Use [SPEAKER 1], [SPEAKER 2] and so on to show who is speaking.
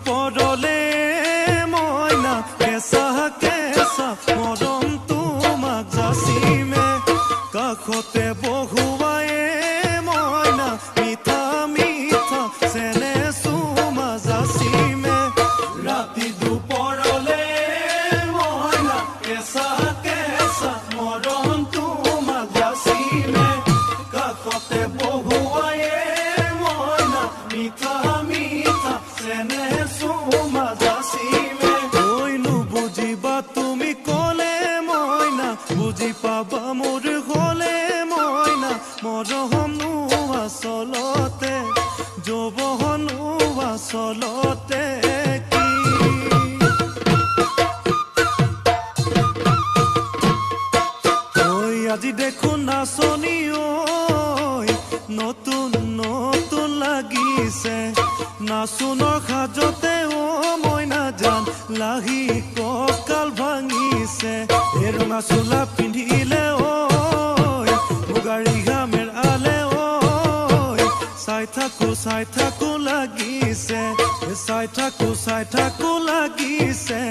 [SPEAKER 1] দুপৰলে মইনা কেঁচা কেঁচা মৰম তোমাক যাচিমে কাষতে বহুৱাই মইনা মিঠা মিঠা চেনে চুমা যাচিমে ৰাতি দুপৰলে মইনা কেঁচা কেঁচা মৰম তোমাক যাচিমে কাষতে বহুৱাই মইনা মিঠা মিঠা চেনে চুমা যাচিমে ঐ নুবুজিবা তুমি ক'লে মইনা বুজি পাবা মোৰ হ'লে মইনা মৰমনো আচলতে যৌৱনো আচলতে কি ঐ আজি দেখোন নাচনি ঐ নতুন নতুন লাগিছে নাচোনৰ সাজতে ও মইনা জান লাহি কঁকাল ভাঙিছে এই ৰঙা চোলা পিন্ধিলে ঐ মুগাৰী ঘামেৰ আলে ঐ চাই থাকো লাগিছে চাই থাকো লাগিছে